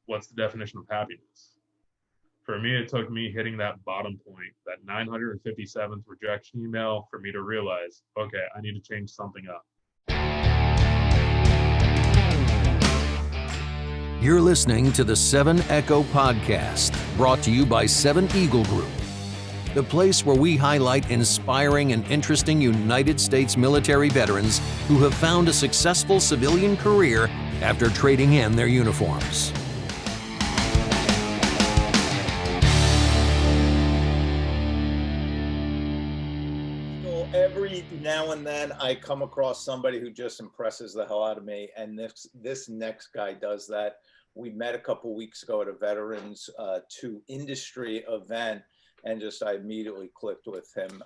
what's the definition of happiness? For me, it took me hitting that bottom point, that 957th rejection email, for me to realize, okay, I need to change something up. You're listening to the 7 Echo Podcast, brought to you by 7 Eagle Group, the place where we highlight inspiring and interesting United States military veterans who have found a successful civilian career after trading in their uniforms. Every now and then I come across somebody who just impresses the hell out of me, and this next guy does that. We met a couple weeks ago at a Veterans to Industry event, and I immediately clicked with him.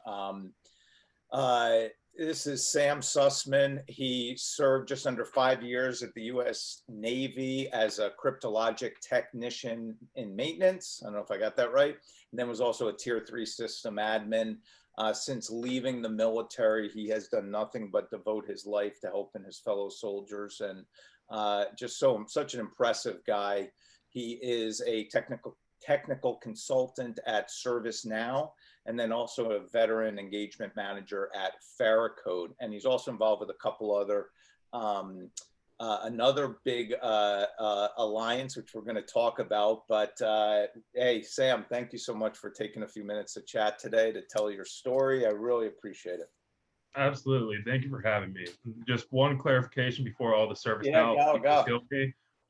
This is Sam Sussman. He served just under 5 years at the U.S. Navy as a cryptologic technician in maintenance. I don't know if I got that right. And then was also a Tier 3 system admin. Since leaving the military, he has done nothing but devote his life to helping his fellow soldiers, and such an impressive guy. He is a technical consultant at ServiceNow, and then also a veteran engagement manager at Faracode. And he's also involved with a couple other another big alliance, which we're going to talk about. But hey, Sam, thank you so much for taking a few minutes to chat today to tell your story. I really appreciate it. Absolutely. Thank you for having me. Just one clarification before all the ServiceNow. Go.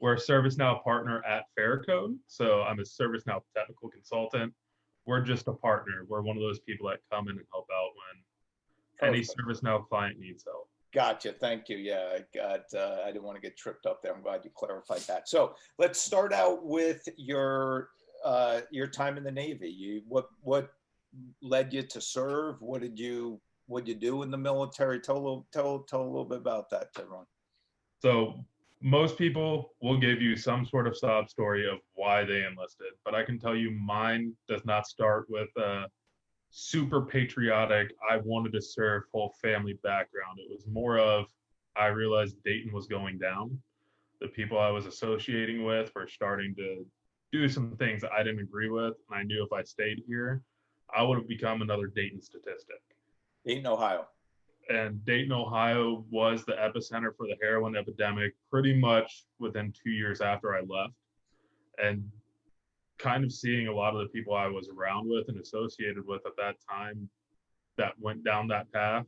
We're a ServiceNow partner at Faracode. So I'm a ServiceNow technical consultant. We're just a partner. We're one of those people that come in and help out when any ServiceNow client needs help. Gotcha. Thank you. Yeah, I didn't want to get tripped up there. I'm glad you clarified that. So let's start out with your time in the Navy. What led you to serve? What did you do in the military? Tell a little bit about that to everyone. So most people will give you some sort of sob story of why they enlisted, but I can tell you mine does not start with super patriotic, I wanted to serve, whole family background. It was more of, I realized Dayton was going down. The people I was associating with were starting to do some things I didn't agree with. And I knew if I stayed here, I would have become another Dayton statistic. Dayton, Ohio. And Dayton, Ohio was the epicenter for the heroin epidemic pretty much within 2 years after I left. And kind of seeing a lot of the people I was around with and associated with at that time that went down that path,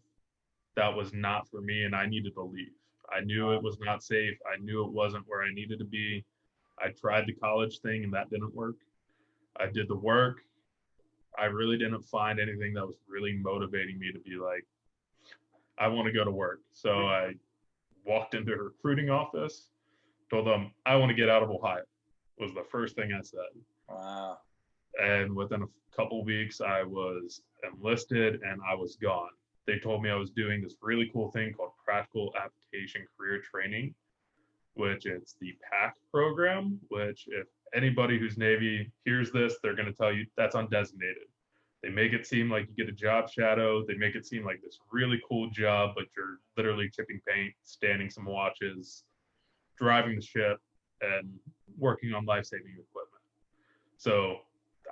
that was not for me, and I needed to leave. I knew it was not safe. I knew it wasn't where I needed to be. I tried the college thing and that didn't work. I did the work. I really didn't find anything that was really motivating me to be like, I want to go to work. So I walked into a recruiting office, told them, I want to get out of Ohio, was the first thing I said. Wow. And within a couple weeks, I was enlisted and I was gone. They told me I was doing this really cool thing called Practical Application Career Training, which it's the PAC program, which if anybody who's Navy hears this, they're going to tell you that's undesignated. They make it seem like you get a job shadow. They make it seem like this really cool job, but you're literally chipping paint, standing some watches, driving the ship, and working on life-saving equipment. So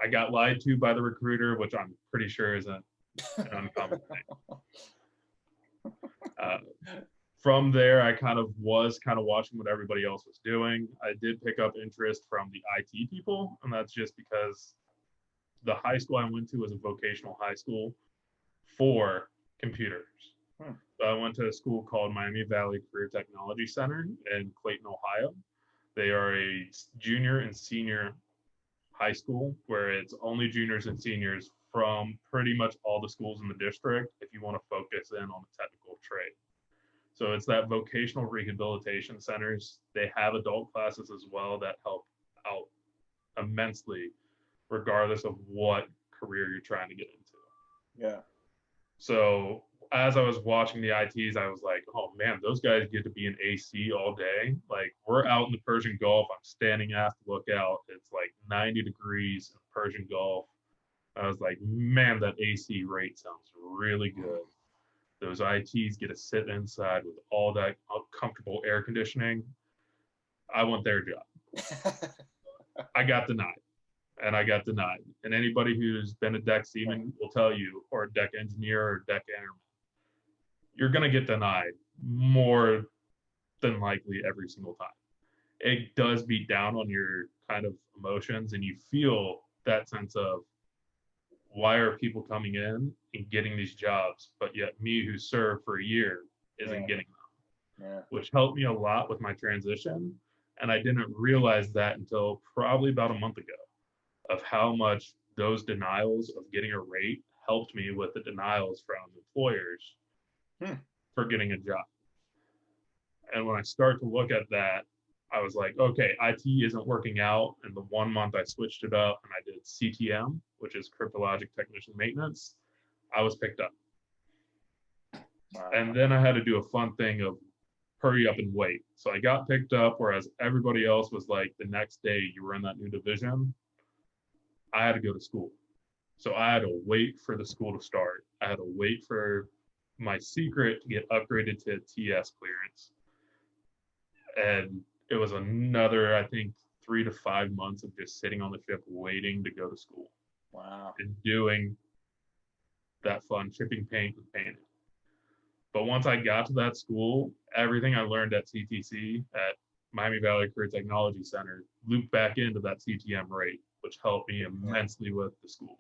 I got lied to by the recruiter, which I'm pretty sure isn't an uncommon thing. From there, I kind of watching what everybody else was doing. I did pick up interest from the IT people, and that's just because the high school I went to was a vocational high school for computers. So I went to a school called Miami Valley Career Technology Center in Clayton, Ohio. They are a junior and senior high school where it's only juniors and seniors from pretty much all the schools in the district if you want to focus in on a technical trade. So it's that vocational rehabilitation centers. They have adult classes as well that help out immensely regardless of what career you're trying to get into. Yeah. So as I was watching the ITs, I was like, oh man, those guys get to be in AC all day. Like we're out in the Persian Gulf. I'm standing aft to look out. It's like 90 degrees in the Persian Gulf. I was like, man, that AC rate sounds really good. Those ITs get to sit inside with all that comfortable air conditioning. I want their job. I got denied. And I got denied. And anybody who's been a deck seaman will tell you, or a deck engineer or deck airman, you're going to get denied more than likely every single time. It does beat down on your kind of emotions, and you feel that sense of, why are people coming in and getting these jobs, but yet me who served for a year isn't getting them, which helped me a lot with my transition. And I didn't realize that until probably about a month ago, of how much those denials of getting a rate helped me with the denials from employers for getting a job. And when I start to look at that, I was like, okay, IT isn't working out. And the 1 month I switched it up and I did CTM, which is cryptologic technician maintenance, I was picked up. Wow. And then I had to do a fun thing of hurry up and wait. So I got picked up, whereas everybody else was like, the next day you were in that new division. I had to go to school. So I had to wait for the school to start. I had to wait for my secret to get upgraded to TS clearance. And it was another, I think, 3 to 5 months of just sitting on the ship waiting to go to school. Wow. And doing that fun chipping paint and painting. But once I got to that school, everything I learned at CTC, at Miami Valley Career Technology Center, looped back into that CTM rate, which helped me immensely with the schooling.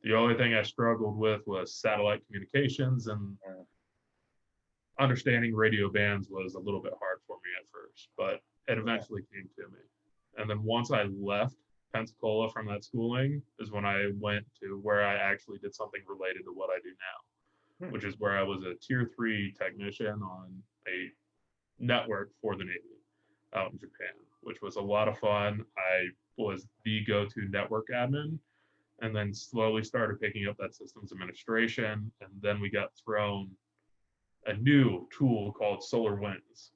The only thing I struggled with was satellite communications, and understanding radio bands was a little bit hard for me at first, but it eventually came to me. And then once I left Pensacola from that schooling is when I went to where I actually did something related to what I do now, which is where I was a tier 3 technician on a network for the Navy out in Japan, which was a lot of fun. I was the go-to network admin, and then slowly started picking up that systems administration. And then we got thrown a new tool called Solarwinds.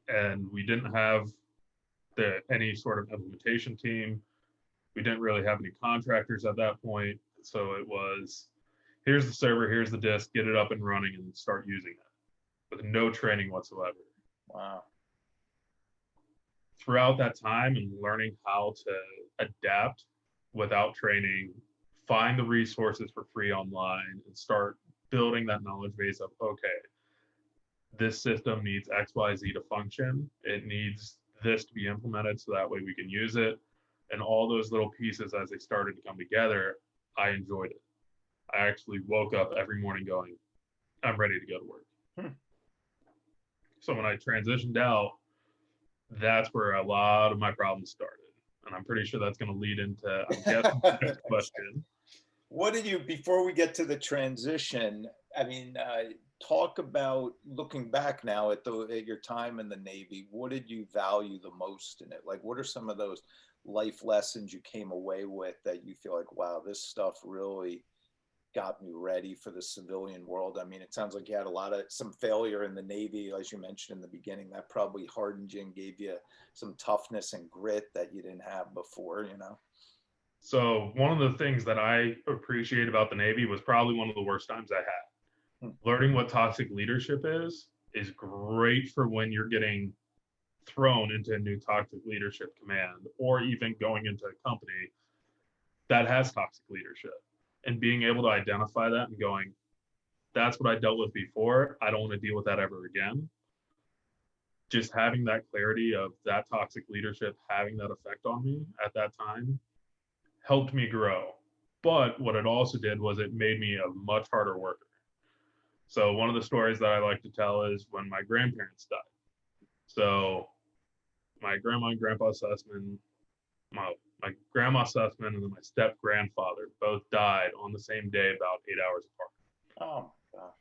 And we didn't have any sort of implementation team. We didn't really have any contractors at that point. So it was, here's the server, here's the disk, get it up and running and start using it with no training whatsoever. Wow. Throughout that time and learning how to adapt without training, find the resources for free online and start building that knowledge base of, okay, this system needs XYZ to function. It needs this to be implemented so that way we can use it. And all those little pieces, as they started to come together, I enjoyed it. I actually woke up every morning going, I'm ready to go to work. So when I transitioned out, that's where a lot of my problems started. And I'm pretty sure that's going to lead into, I'm guessing, the next question. What did you, before we get to the transition, I mean, talk about looking back now at your time in the Navy, what did you value the most in it? Like, what are some of those life lessons you came away with that you feel like, wow, this stuff really got me ready for the civilian world? I mean, it sounds like you had some failure in the Navy, as you mentioned in the beginning, that probably hardened you and gave you some toughness and grit that you didn't have before, you know? So one of the things that I appreciate about the Navy was probably one of the worst times I had. Learning what toxic leadership is great for when you're getting thrown into a new toxic leadership command, or even going into a company that has toxic leadership, and being able to identify that and going, that's what I dealt with before. I don't want to deal with that ever again. Just having that clarity of that toxic leadership having that effect on me at that time helped me grow. But what it also did was it made me a much harder worker. So one of the stories that I like to tell is when my grandparents died. So my grandma and grandpa Sussman, my grandma Sussman and then my step grandfather both died on the same day, about 8 hours apart. Oh, gosh.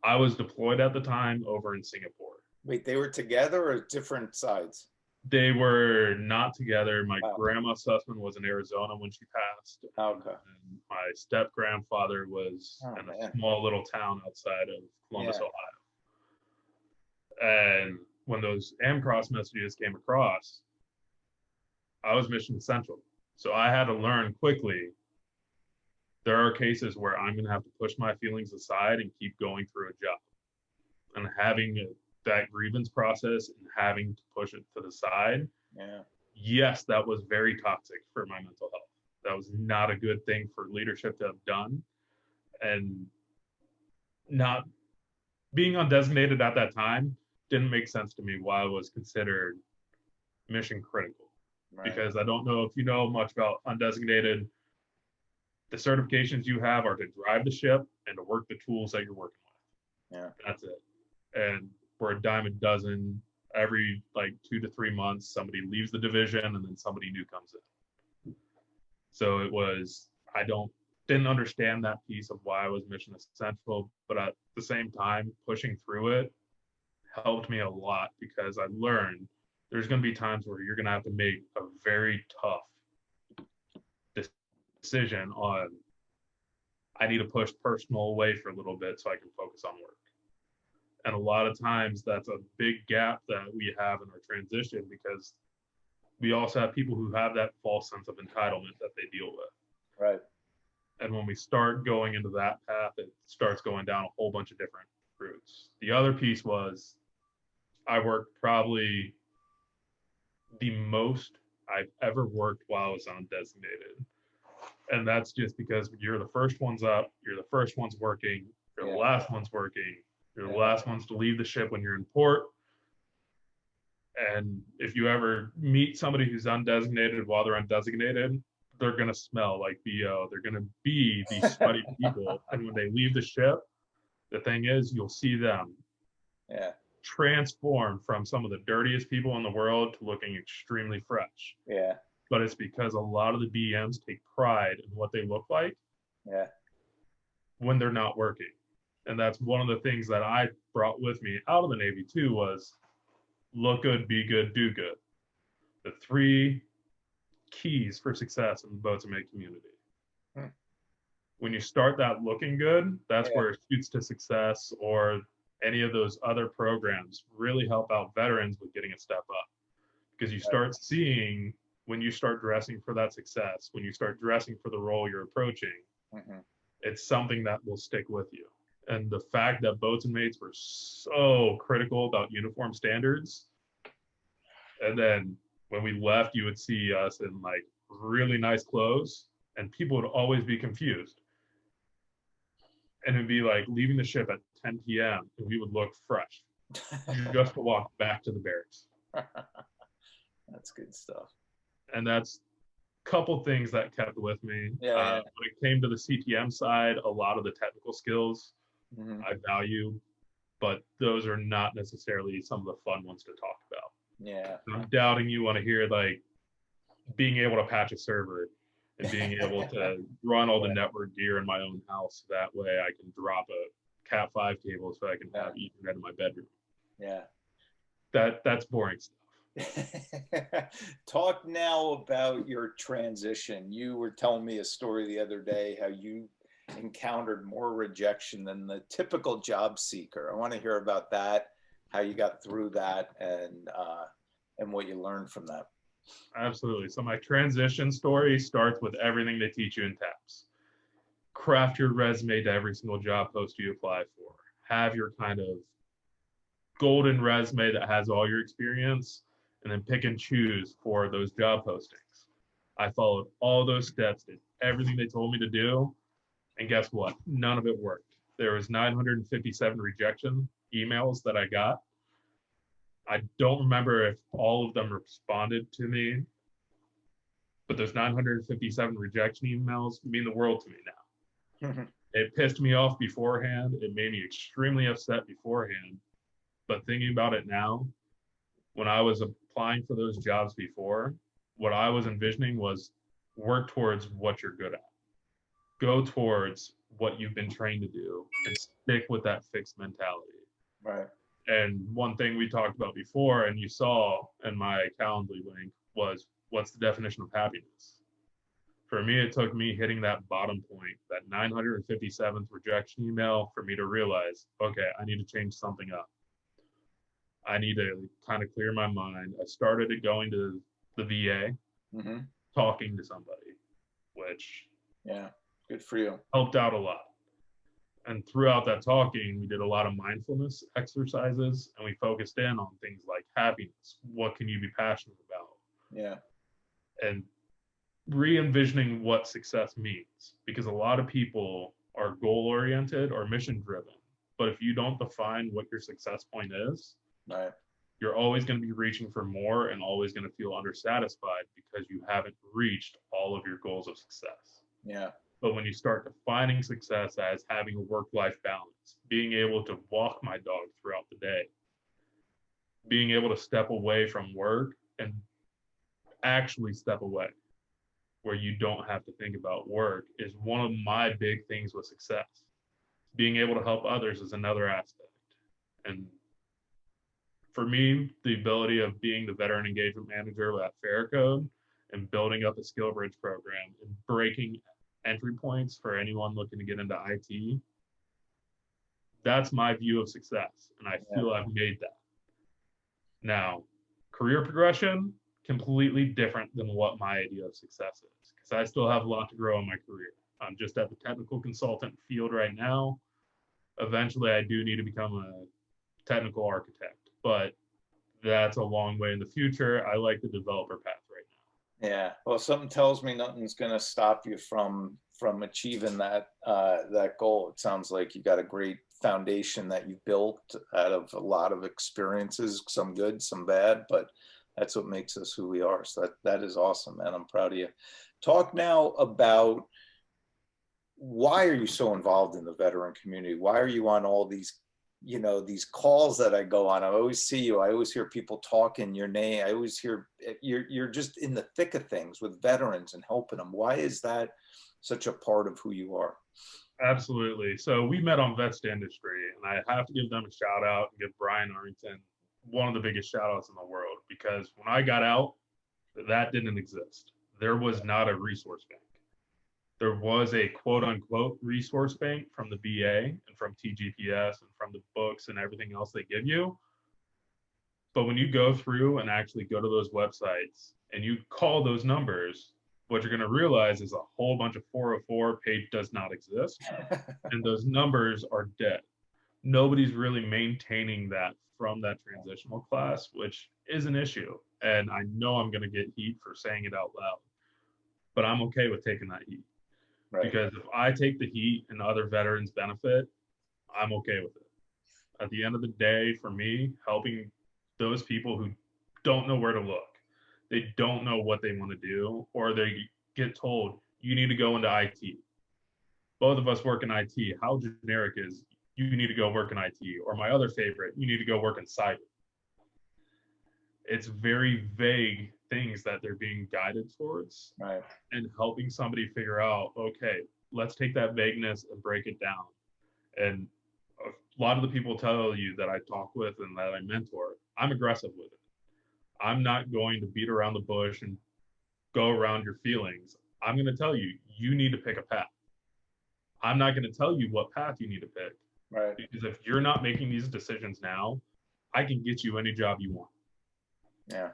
I was deployed at the time over in Singapore. Wait, they were together or different sides? They were not together. My grandma Sussman was in Arizona when she passed. Okay. And my step grandfather was in a small little town outside of Columbus, Ohio. And when those AMCROSS messages came across, I was mission essential. So I had to learn quickly. There are cases where I'm going to have to push my feelings aside and keep going through a job. And having that grievance process and having to push it to the side yes, that was very toxic for my mental health. That was not a good thing for leadership to have done. And not being undesignated at that time didn't make sense to me why it was considered mission critical. Right. Because I don't know if you know much about undesignated. The certifications you have are to drive the ship and to work the tools that you're working with. Yeah. That's it. And we're a dime a dozen. Every like 2 to 3 months, somebody leaves the division and then somebody new comes in. So it was, didn't understand that piece of why I was mission essential, but at the same time, pushing through it helped me a lot because I learned there's going to be times where you're going to have to make a very tough decision on, I need to push personal away for a little bit so I can focus on work. And a lot of times that's a big gap that we have in our transition because we also have people who have that false sense of entitlement that they deal with. Right. And when we start going into that path, it starts going down a whole bunch of different routes. The other piece was I worked probably the most I've ever worked while I was undesignated. And that's just because you're the first ones up, you're the first ones working, you're the last ones working, you're the last ones to leave the ship when you're in port. And if you ever meet somebody who's undesignated while they're undesignated, they're going to smell like BO. They're going to be these sweaty people. And when they leave the ship, the thing is, you'll see them transform from some of the dirtiest people in the world to looking extremely fresh. Yeah. But it's because a lot of the BMs take pride in what they look like when they're not working. And that's one of the things that I brought with me out of the Navy too was look good, be good, do good. The 3 keys for success in the boats and mate community. When you start that looking good, that's where it shoots to success, or any of those other programs really help out veterans with getting a step up. Because you start seeing when you start dressing for that success, when you start dressing for the role you're approaching, it's something that will stick with you. And the fact that boats and mates were so critical about uniform standards, and then when we left, you would see us in like really nice clothes, and people would always be confused. And it'd be like leaving the ship at 10 p.m. and we would look fresh just to walk back to the barracks. That's good stuff. And that's a couple things that kept with me. When it came to the CTM side, a lot of the technical skills I value, but those are not necessarily some of the fun ones to talk about. Yeah. I'm doubting you want to hear like being able to patch a server and being able to run all the network gear in my own house. That way I can drop a Cat 5 cable so I can have Ethernet in my bedroom. Yeah. That's boring stuff. Talk now about your transition. You were telling me a story the other day, how you encountered more rejection than the typical job seeker. I want to hear about that, how you got through that, and what you learned from that. Absolutely. So my transition story starts with everything they teach you in TAPS. Craft your resume to every single job post you apply for. Have your kind of golden resume that has all your experience, and then pick and choose for those job postings. I followed all those steps, did everything they told me to do, and guess what? None of it worked. There was 957 rejection emails that I got. I don't remember if all of them responded to me, but those 957 rejection emails mean the world to me now. It pissed me off beforehand. It made me extremely upset beforehand. But thinking about it now, when I was applying for those jobs before, what I was envisioning was work towards what you're good at. Go towards what you've been trained to do and stick with that fixed mentality. Right. And one thing we talked about before, and you saw in my Calendly link, was what's the definition of happiness? For me, it took me hitting that bottom point, that 957th rejection email, for me to realize, okay, I need to change something up. I need to kind of clear my mind. I started going to the VA, talking to somebody, which good for you. Helped out a lot. And throughout that talking, we did a lot of mindfulness exercises, and we focused in on things like happiness. What can you be passionate about? Yeah. And re-envisioning what success means, because a lot of people are goal-oriented or mission-driven. But if you don't define what your success point is, Right. you're always going to be reaching for more and always going to feel undersatisfied because you haven't reached all of your goals of success. Yeah. But when you start defining success as having a work-life balance, being able to walk my dog throughout the day, being able to step away from work and actually step away where you don't have to think about work, is one of my big things with success. Being able to help others is another aspect. And for me, the ability of being the veteran engagement manager at Farracode and building up a skill bridge program and breaking entry points for anyone looking to get into IT, that's my view of success. And I feel I've made that. Now, career progression, completely different than what my idea of success is, because I still have a lot to grow in my career. I'm just at the technical consultant field right now. Eventually, I do need to become a technical architect, but that's a long way in the future. I like the developer path right now. Yeah. Well, something tells me nothing's going to stop you from achieving that goal. It sounds like you got a great foundation that you built out of a lot of experiences, some good, some bad, but that's what makes us who we are. So that is awesome, man. I'm proud of you. Talk now about, why are you so involved in the veteran community? Why are you on all these, these calls that I go on? I always see you. I always hear people talking your name. I always hear you're just in the thick of things with veterans and helping them. Why is that such a part of who you are? Absolutely. So we met on Vets to Industry, and I have to give them a shout out and give Brian Arrington one of the biggest shout outs in the world, because when I got out, that didn't exist. There was not a resource bank. There was a quote unquote resource bank from the VA and from TGPS and from the books and everything else they give you. But when you go through and actually go to those websites and you call those numbers, what you're going to realize is a whole bunch of 404 page does not exist. And those numbers are dead. Nobody's really maintaining that from that transitional class, which is an issue. And I know I'm going to get heat for saying it out loud, but I'm okay with taking that heat. Right. Because if I take the heat and other veterans benefit, I'm okay with it. At the end of the day, for me, helping those people who don't know where to look, they don't know what they want to do, or they get told, you need to go into IT. Both of us work in IT. How generic is, you need to go work in IT? Or my other favorite, you need to go work in cyber. It's very vague things that they're being guided towards. Right. And helping somebody figure out, okay, let's take that vagueness and break it down. And a lot of the people tell you that I talk with and that I mentor, I'm aggressive with it. I'm not going to beat around the bush and go around your feelings. I'm going to tell you, you need to pick a path. I'm not going to tell you what path you need to pick. Right. Because if you're not making these decisions now, I can get you any job you want. Yeah.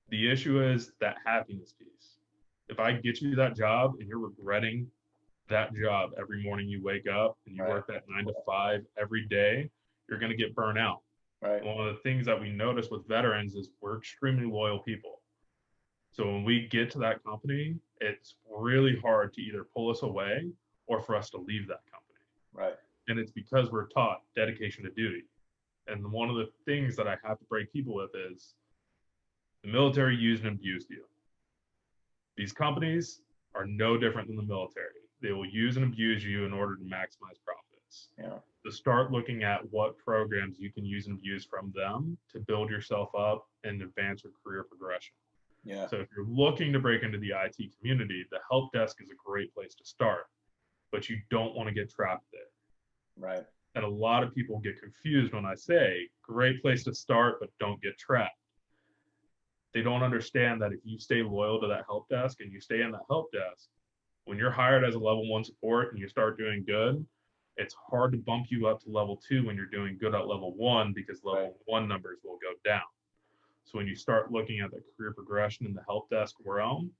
The issue is that happiness piece. If I get you that job and you're regretting that job every morning you wake up and you work that 9 to 5 every day, you're going to get burnt out. Right. One of the things that we notice with veterans is we're extremely loyal people. So when we get to that company, it's really hard to either pull us away or for us to leave that company. Right. And it's because we're taught dedication to duty. And one of the things that I have to break people with is the military used and abused you. These companies are no different than the military. They will use and abuse you in order to maximize profits. Yeah. To start looking at what programs you can use and abuse from them to build yourself up and advance your career progression. Yeah. So if you're looking to break into the IT community, the help desk is a great place to start, but you don't want to get trapped there. Right. And a lot of people get confused when I say, great place to start, but don't get trapped. They don't understand that if you stay loyal to that help desk and you stay in that help desk, when you're hired as a level 1 support and you start doing good, it's hard to bump you up to level 2 when you're doing good at level 1, because level 1 numbers will go down. So when you start looking at the career progression in the help desk realm,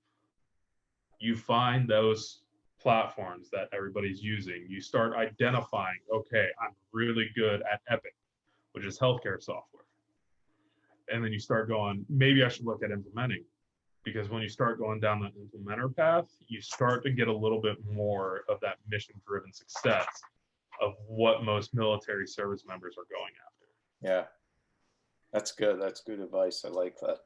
you find those platforms that everybody's using. You start identifying, okay, I'm really good at Epic, which is healthcare software. And then you start going, maybe I should look at implementing. Because when you start going down that implementer path, you start to get a little bit more of that mission-driven success of what most military service members are going after. Yeah, that's good. That's good advice. I like that.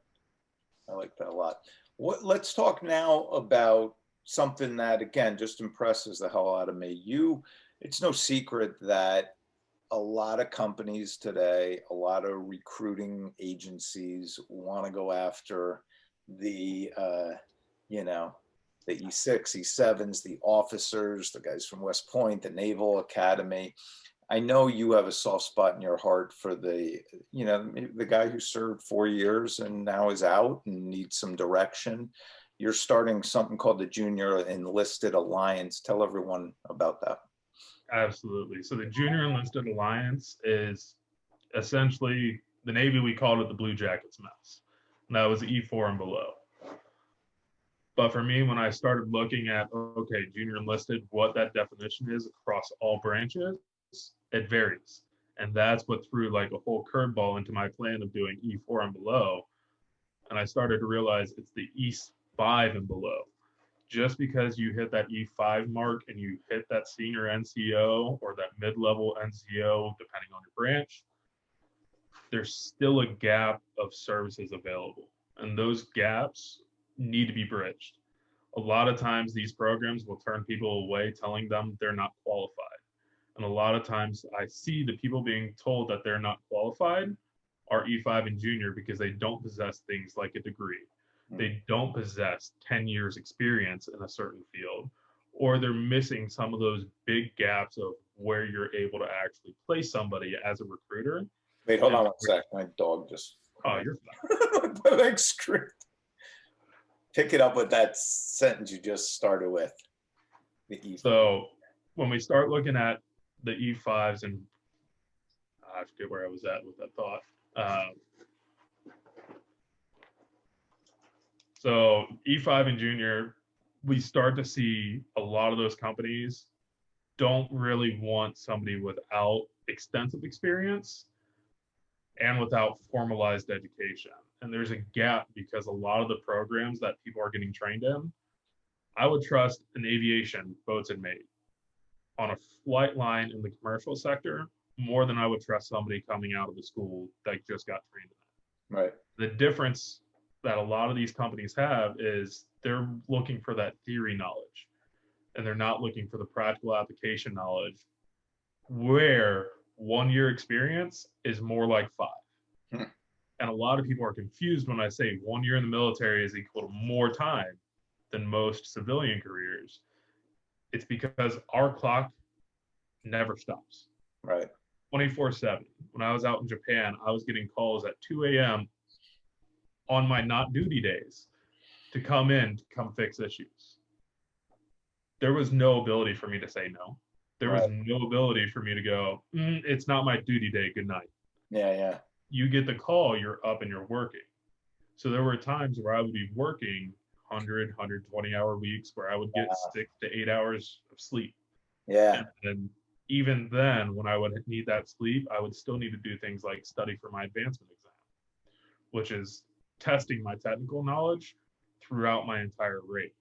I like that a lot. Let's talk now about something that, again, just impresses the hell out of me. It's no secret that a lot of companies today, a lot of recruiting agencies want to go after the the E6, E7s, the officers, the guys from West Point, the Naval Academy. I know you have a soft spot in your heart for the guy who served 4 years and now is out and needs some direction. You're starting something called the Junior Enlisted Alliance. Tell everyone about that. Absolutely. So the Junior Enlisted Alliance is essentially the Navy, we called it the Blue Jackets mess. And that was E4 and below. But for me, when I started looking at, okay, Junior Enlisted, what that definition is across all branches, it varies. And that's what threw like a whole curveball into my plan of doing E4 and below. And I started to realize it's the E5 and below. Just because you hit that E5 mark and you hit that senior NCO or that mid-level NCO, depending on your branch, there's still a gap of services available. And those gaps need to be bridged. A lot of times these programs will turn people away telling them they're not qualified. And a lot of times I see the people being told that they're not qualified are E5 and junior because they don't possess things like a degree. They don't possess 10 years experience in a certain field, or they're missing some of those big gaps of where you're able to actually place somebody as a recruiter. Wait, hold on one sec. My dog just... Oh, you're fine. Like script. Pick it up with that sentence you just started with. The E5. So when we start looking at the E5s, and I forget where I was at with that thought. So E5 and junior, we start to see a lot of those companies don't really want somebody without extensive experience and without formalized education. And there's a gap because a lot of the programs that people are getting trained in, I would trust an aviation boats and mate on a flight line in the commercial sector more than I would trust somebody coming out of the school that just got trained in it. Right. The difference that a lot of these companies have is they're looking for that theory knowledge and they're not looking for the practical application knowledge, where 1 year experience is more like 5. And a lot of people are confused when I say 1 year in the military is equal to more time than most civilian careers. It's because our clock never stops. Right. 24/7. When I was out in Japan, I was getting calls at 2 a.m. on my not duty days to come fix issues. There was no ability for me to say no. There was no ability for me to go, it's not my duty day, good night. Yeah. You get the call, you're up and you're working. So there were times where I would be working 100, 120-hour weeks where I would get 6 to 8 hours of sleep. Yeah. And even then, when I would need that sleep, I would still need to do things like study for my advancement exam, which is testing my technical knowledge throughout my entire rate.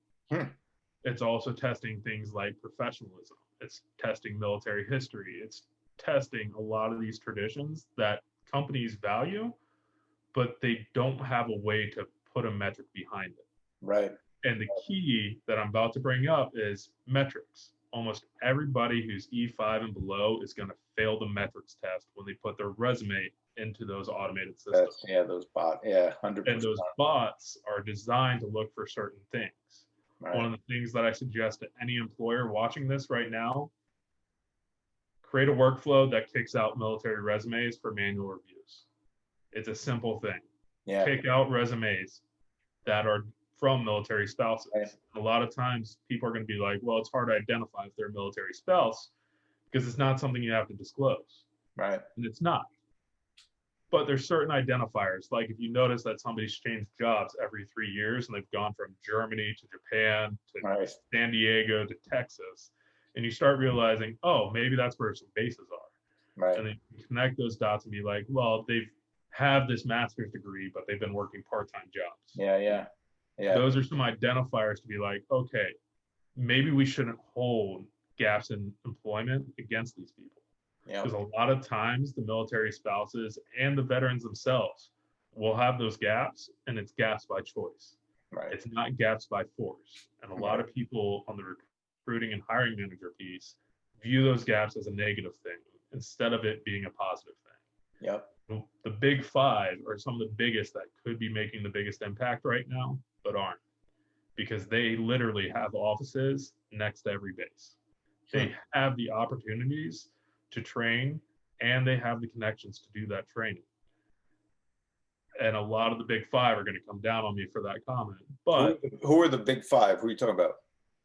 It's also testing things like professionalism. It's testing military history. It's testing a lot of these traditions that companies value, but they don't have a way to put a metric behind it. Right. And the key that I'm about to bring up is metrics. Almost everybody who's E5 and below is going to fail the metrics test when they put their resume into those automated systems. Those bots. Yeah, 100%. And those bots are designed to look for certain things. Right. One of the things that I suggest to any employer watching this right now, create a workflow that kicks out military resumes for manual reviews. It's a simple thing. Yeah. Kick out resumes that are from military spouses. Right. A lot of times people are going to be like, well, it's hard to identify if they're a military spouse because it's not something you have to disclose. Right. And it's not. But there's certain identifiers, like if you notice that somebody's changed jobs every 3 years and they've gone from Germany to Japan to San Diego to Texas, and you start realizing, oh, maybe that's where some bases are. Right. And then you connect those dots and be like, well, they've have this master's degree, but they've been working part-time jobs. Yeah. Those are some identifiers to be like, okay, maybe we shouldn't hold gaps in employment against these people. Because a lot of times the military spouses and the veterans themselves will have those gaps, and it's gaps by choice. Right. It's not gaps by force. And a lot of people on the recruiting and hiring manager piece view those gaps as a negative thing instead of it being a positive thing. Yep. The big five are some of the biggest that could be making the biggest impact right now, but aren't, because they literally have offices next to every base. They have the opportunities to train, and they have the connections to do that training. And a lot of the big five are going to come down on me for that comment. But who are the big five? Who are you talking about?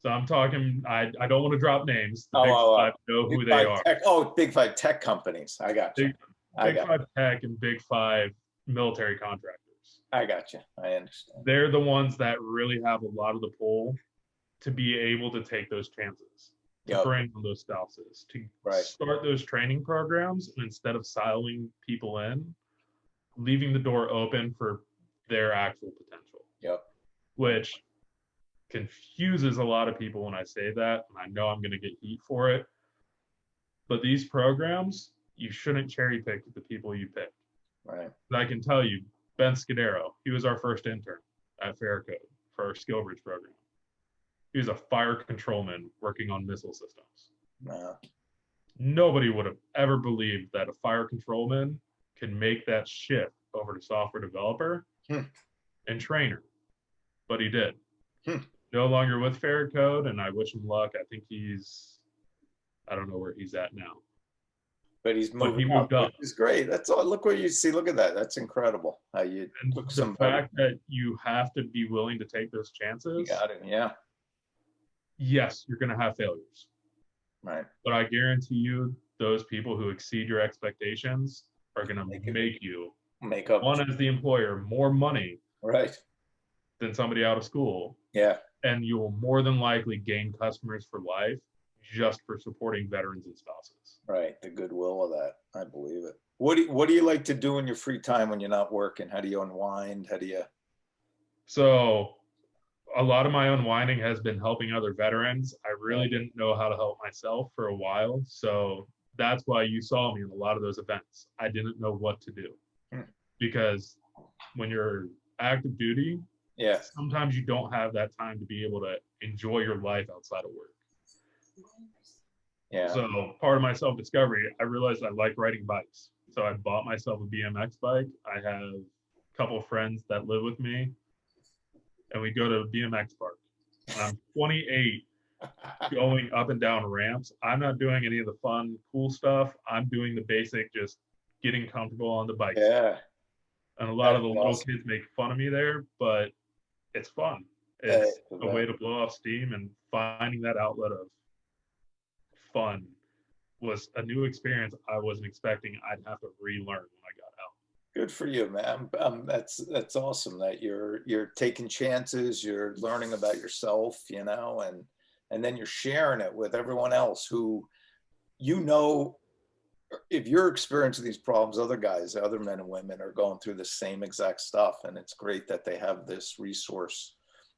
So I'm talking, I don't want to drop names. The big five know who they are. Big five tech companies. I got you. Big five tech and big five military contractors. I got you. I understand. They're the ones that really have a lot of the pull to be able to take those chances, to bring on those spouses, to start those training programs, and instead of siloing people in, leaving the door open for their actual potential. Yep. Which confuses a lot of people when I say that, and I know I'm going to get heat for it. But these programs, you shouldn't cherry pick the people you pick. Right. I can tell you, Ben Scudero, he was our first intern at Faircode for our Skill Bridge program. He was a fire controlman working on missile systems. Wow. Nobody would have ever believed that a fire controlman can make that shift over to software developer and trainer, but he did. No longer with Faircode, and I wish him luck. I think I don't know where he's at now. But he moved up. It's great. That's all. Look where you see. Look at that. That's incredible. How you took the fact that you have to be willing to take those chances. You got it. Yeah. Yes, you're going to have failures. Right. But I guarantee you, those people who exceed your expectations are going to make you one as the employer more money. Right. Than somebody out of school. Yeah. And you will more than likely gain customers for life just for supporting veterans and spouses. Right. The goodwill of that. I believe it. What do you like to do in your free time when you're not working? How do you unwind? So a lot of my unwinding has been helping other veterans. I really didn't know how to help myself for a while. So that's why you saw me in a lot of those events. I didn't know what to do because when you're active duty, sometimes you don't have that time to be able to enjoy your life outside of work. Yeah. So part of my self-discovery, I realized I like riding bikes. So I bought myself a BMX bike. I have a couple of friends that live with me, and we go to a BMX park. And I'm 28 going up and down ramps. I'm not doing any of the fun, cool stuff. I'm doing the basic, just getting comfortable on the bike. Yeah. And a lot of the little kids make fun of me there, but it's fun. It's a way to blow off steam, and finding that outlet of fun was a new experience I wasn't expecting I'd have to relearn when I got out. Good for you, man. That's awesome that you're taking chances, you're learning about yourself, and then you're sharing it with everyone else who, if you're experiencing these problems, other men and women are going through the same exact stuff. And it's great that they have this resource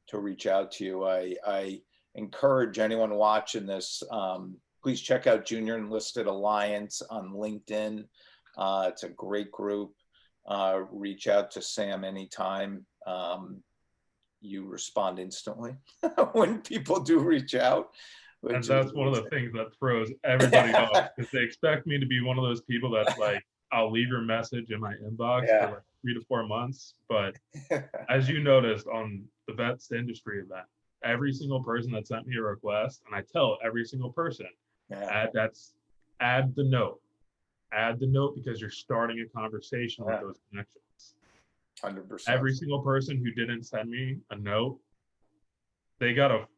to reach out to you. I encourage anyone watching this, please check out Junior Enlisted Alliance on LinkedIn. It's a great group. Reach out to Sam anytime. You respond instantly when people do reach out. And that's one of the things that throws everybody off, because they expect me to be one of those people that's like, I'll leave your message in my inbox for like 3 to 4 months. But as you noticed on the Vets Industry event, every single person that sent me a request, and I tell every single person, add the note. Add the note, because you're starting a conversation with those connections. 100%. Every single person who didn't send me a note, they got a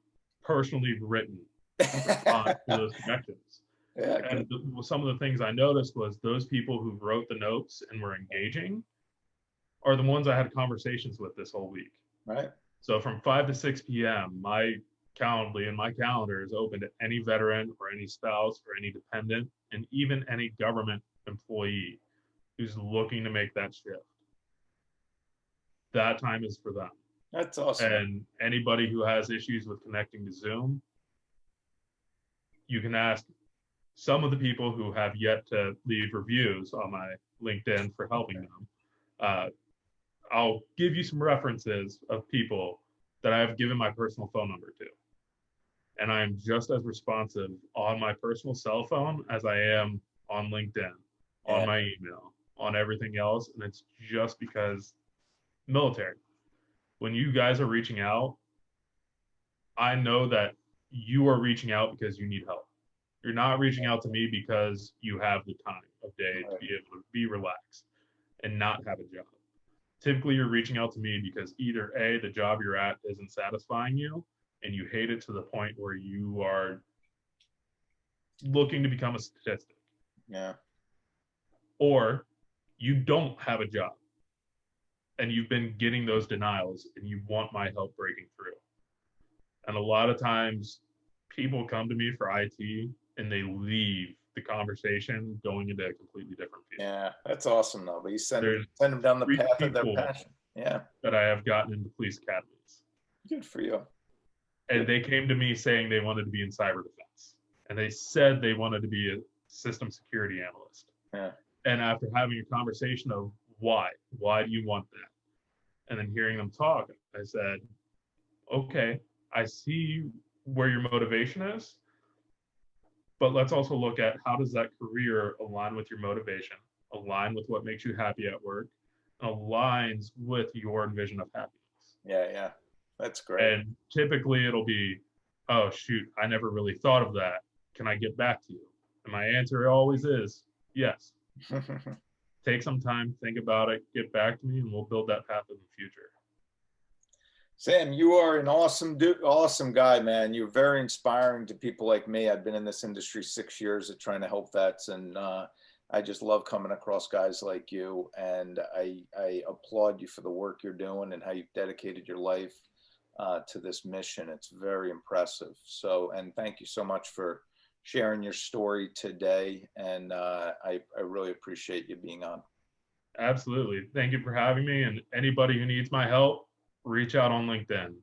personally written response to those connections. And some of the things I noticed was those people who wrote the notes and were engaging are the ones I had conversations with this whole week. Right. So from 5 to 6 p.m., my calendar is open to any veteran or any spouse or any dependent, and even any government employee who's looking to make that shift, that time is for them. That's awesome. And anybody who has issues with connecting to Zoom, you can ask some of the people who have yet to leave reviews on my LinkedIn for helping them. I'll give you some references of people that I have given my personal phone number to. And I am just as responsive on my personal cell phone as I am on LinkedIn, on my email, on everything else. And it's just because military. When you guys are reaching out, I know that you are reaching out because you need help. You're not reaching out to me because you have the time of day to be able to be relaxed and not have a job. Typically, you're reaching out to me because either A, the job you're at isn't satisfying you and you hate it to the point where you are looking to become a statistic. Yeah. Or you don't have a job and you've been getting those denials and you want my help breaking through. And a lot of times people come to me for IT and they leave the conversation going into a completely different field. Yeah, that's awesome though. But you send them down the path of their passion. Yeah. That I have gotten into police academies. Good for you. And they came to me saying they wanted to be in cyber defense. And they said they wanted to be a system security analyst. Yeah. And after having a conversation of why do you want that? And then hearing them talk, I said, okay, I see where your motivation is, but let's also look at how does that career align with your motivation, align with what makes you happy at work, and aligns with your vision of happiness. Yeah. That's great. And typically it'll be, oh, shoot, I never really thought of that. Can I get back to you? And my answer always is yes. Take some time, think about it, get back to me, and we'll build that path in the future. Sam, you are an awesome dude, awesome guy, man. You're very inspiring to people like me. I've been in this industry 6 years of trying to help vets, and I just love coming across guys like you. And I applaud you for the work you're doing and how you've dedicated your life to this mission. It's very impressive. So, and thank you so much for sharing your story today. And I really appreciate you being on. Absolutely. Thank you for having me. And anybody who needs my help, reach out on LinkedIn.